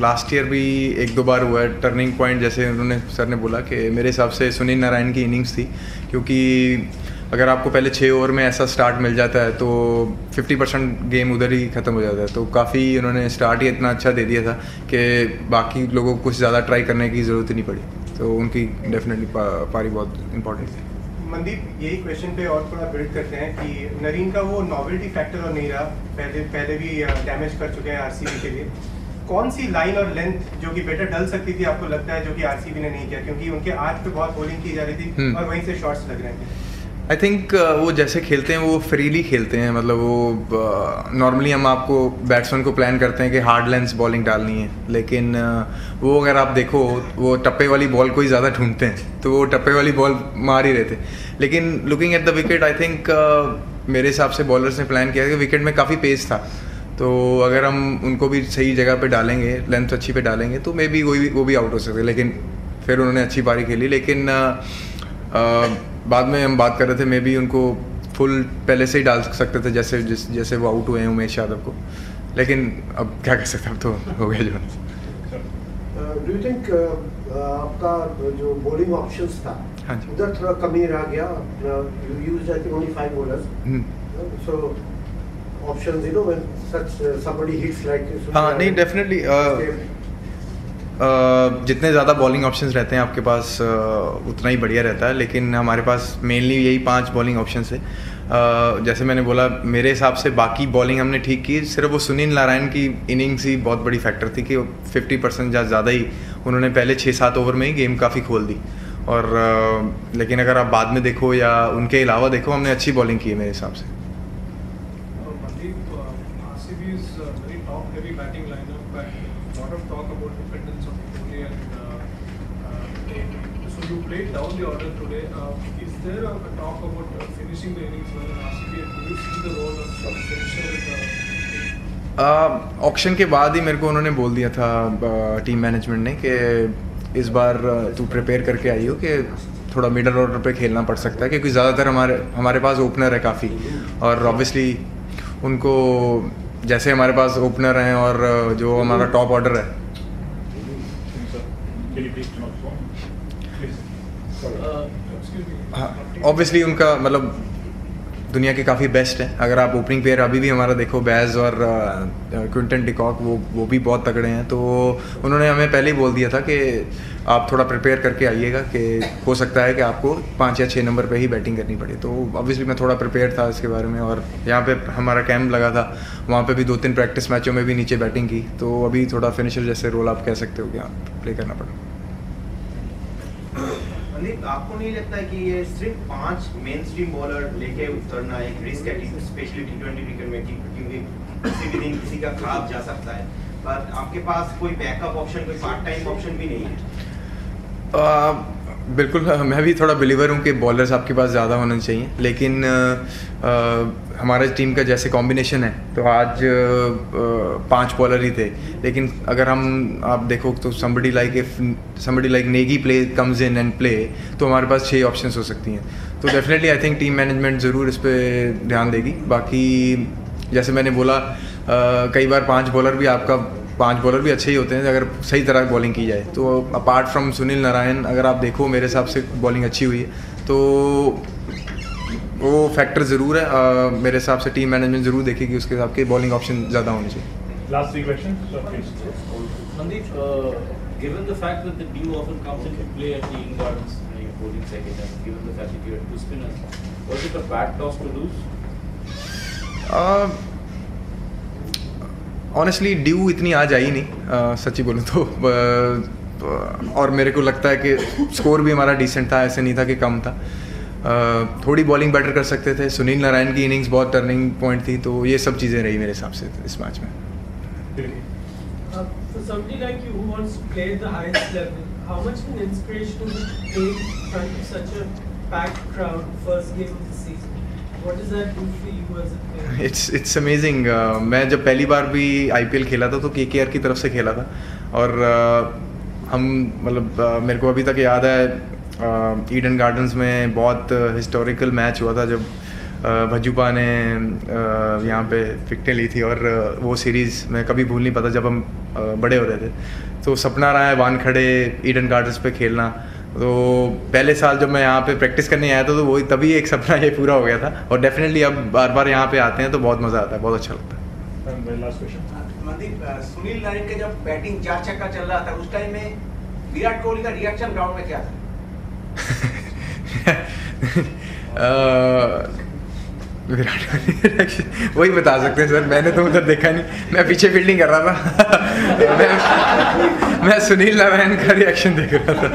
Last year भी एक दो बार हुआ है। टर्निंग पॉइंट जैसे उन्होंने सर ने बोला कि मेरे हिसाब से सुनील नारायण की इनिंग्स थी, क्योंकि अगर आपको पहले 6 ओवर में ऐसा स्टार्ट मिल जाता है तो 50% गेम उधर ही ख़त्म हो जाता है। तो काफ़ी उन्होंने स्टार्ट ही इतना अच्छा दे दिया था कि बाकी लोगों को कुछ ज़्यादा ट्राई करने की ज़रूरत ही नहीं पड़ी। तो उनकी डेफिनेटली पारी बहुत इंपॉर्टेंट थी। मनदीप, यही क्वेश्चन पे और थोड़ा बिल्ड करते हैं कि नरीन का वो नॉवेल्टी फैक्टर और नहीं रहा, पहले भी डैमेज कर चुके हैं आरसीबी के लिए। कौन सी लाइन और लेंथ जो कि बेटर डल सकती थी आपको लगता है, जो कि आरसीबी ने नहीं किया, क्योंकि उनके आर्च पे बहुत बॉलिंग की जा रही थी और वहीं से शॉट्स लग रहे थे। आई थिंक वो जैसे खेलते हैं वो फ्रीली खेलते हैं, मतलब वो नॉर्मली हम आपको बैट्समैन को प्लान करते हैं कि हार्ड लेंथ बॉलिंग डालनी है, लेकिन वो अगर आप देखो वो टप्पे वाली बॉल को ही ज़्यादा ढूंढते हैं, तो वो टप्पे वाली बॉल मार ही रहे थे। लेकिन looking at the wicket I think मेरे हिसाब से बॉलर्स ने प्लान किया कि विकेट में काफ़ी पेस था, तो अगर हम उनको भी सही जगह पे डालेंगे, लेंथ अच्छी पे डालेंगे तो मे बी वो भी आउट हो सकते। लेकिन फिर उन्होंने अच्छी पारी खेली, लेकिन बाद में हम बात कर रहे थे मे बी उनको फुल पहले से ही डाल सकते थे जैसे वो आउट हुए हैं उमेश यादव को, लेकिन अब क्या कर सकते, अब तो हो गया जो। डू यू थिंक आपका जो बॉलिंग ऑप्शंस था उधर थोड़ा कमी रह गया? You used I think only 5 bowlers, so options you know when such somebody hits like. हाँ नहीं, डेफिनेटली जितने ज़्यादा बॉलिंग ऑप्शंस रहते हैं आपके पास उतना ही बढ़िया रहता है, लेकिन हमारे पास मेनली यही 5 बॉलिंग ऑप्शंस है। जैसे मैंने बोला, मेरे हिसाब से बाकी बॉलिंग हमने ठीक की, सिर्फ वो सुनील नारायण की इनिंग्स ही बहुत बड़ी फैक्टर थी कि 50% ज़्यादा ही उन्होंने पहले 6-7 ओवर में ही गेम काफ़ी खोल दी। और लेकिन अगर आप बाद में देखो या उनके अलावा देखो, हमने अच्छी बॉलिंग की है मेरे हिसाब से। You played down the order today. Is there a talk about finishing the innings well in RCB? And do you see the role of finisher? Auction के बाद ही मेरे को उन्होंने बोल दिया था टीम मैनेजमेंट ने कि इस बार तू प्रिपेयर करके आई हो कि थोड़ा मिडल ऑर्डर पे खेलना पड़ सकता है, क्योंकि ज़्यादातर हमारे पास ओपनर है काफ़ी, और ऑब्वियसली उनको जैसे हमारे पास ओपनर हैं और जो हमारा टॉप ऑर्डर है, ऑब्वियसली उनका मतलब दुनिया के काफ़ी बेस्ट है। अगर आप ओपनिंग पेयर अभी भी हमारा देखो, बैज और क्विंटन डिकॉक, वो भी बहुत तगड़े हैं। तो उन्होंने हमें पहले ही बोल दिया था कि आप थोड़ा प्रिपेयर करके आइएगा कि हो सकता है कि आपको 5 या 6 नंबर पे ही बैटिंग करनी पड़े। तो ऑब्वियसली मैं थोड़ा प्रिपेयर था इसके बारे में, और यहाँ पे हमारा कैंप लगा था, वहाँ पे भी 2-3 प्रैक्टिस मैचों में भी नीचे बैटिंग की, तो अभी थोड़ा फिनिशर जैसे रोल आप कह सकते हो कि आप प्ले करना पड़ा। आपको नहीं लगता है कि ये सिर्फ 5 मेन स्ट्रीम बॉलर लेके उतरना एक रिस्क है, स्पेशली T20 क्रिकेट में, क्योंकि किसी भी दिन किसी का खराब जा सकता है, पर आपके पास कोई बैकअप ऑप्शन, कोई पार्ट टाइम ऑप्शन भी नहीं है? बिल्कुल, मैं भी थोड़ा बिलीवर हूँ कि बॉलर्स आपके पास ज़्यादा होने चाहिए, लेकिन हमारे टीम का जैसे कॉम्बिनेशन है तो आज 5 बॉलर ही थे, लेकिन अगर आप देखो तो somebody like Negi play comes in and play, तो हमारे पास 6 ऑप्शंस हो सकती हैं। तो definitely I think team management ज़रूर इस पर ध्यान देगी। बाकी जैसे मैंने बोला, कई बार 5 बॉलर भी अच्छे ही होते हैं अगर सही तरह बॉलिंग की जाए। तो अपार्ट फ्रॉम सुनील नारायण, अगर आप देखो मेरे हिसाब से बॉलिंग अच्छी हुई है, तो वो फैक्टर ज़रूर है। मेरे हिसाब से टीम मैनेजमेंट ज़रूर देखेगी, उसके हिसाब के बॉलिंग ऑप्शन ज़्यादा होने चाहिए। Last 3 questions. Mandeep, given the fact that the dew often comes into play at the Eden Gardens, you're bowling second, and given the fact that you had 2 spinners, was it a bad toss to lose? Honestly due इतनी आज आई नहीं, सच्ची बोलूँ तो, और मेरे को लगता है कि स्कोर भी हमारा डिसेंट था, ऐसे नहीं था कि कम था। थोड़ी बॉलिंग बेटर कर सकते थे। सुनील नारायण की इनिंग्स बहुत टर्निंग पॉइंट थी, तो ये सब चीज़ें रही मेरे हिसाब से इस मैच में। For somebody like you who wants to play at the highest level, how much of an inspiration is it take in front of such a packed crowd first game of the season? What does that do for you as a player? It's amazing. मैं जब पहली बार भी IPL खेला था तो KKR की तरफ से खेला था, और हम मतलब मेरे को अभी तक याद है ईडन गार्डन्स में बहुत हिस्टोरिकल मैच हुआ था जब भज्जूपा ने यहाँ पे विकेटें ली थी, और वो सीरीज़ मैं कभी भूल नहीं पाता जब हम बड़े हो रहे थे। तो सपना रहा है वानखेड़े ईडन गार्डन्स पे खेलना। तो पहले साल जब मैं यहाँ पे प्रैक्टिस करने आया था तो वही तभी एक सपना ये पूरा हो गया था, और डेफिनेटली अब बार बार यहाँ पे आते हैं तो बहुत मज़ा आता है, बहुत अच्छा लगता है। मनदीप, सुनील नारायण का जब बैटिंग 4 छक्का चल रहा था उस टाइम में विराट कोहली का रिएक्शन ग्राउंड में क्या था? विराट कोहली वही बता सकते हैं सर, मैंने तो उधर देखा नहीं, मैं पीछे फील्डिंग कर रहा था। मैं सुनील नारायण का रिएक्शन देख रहा था।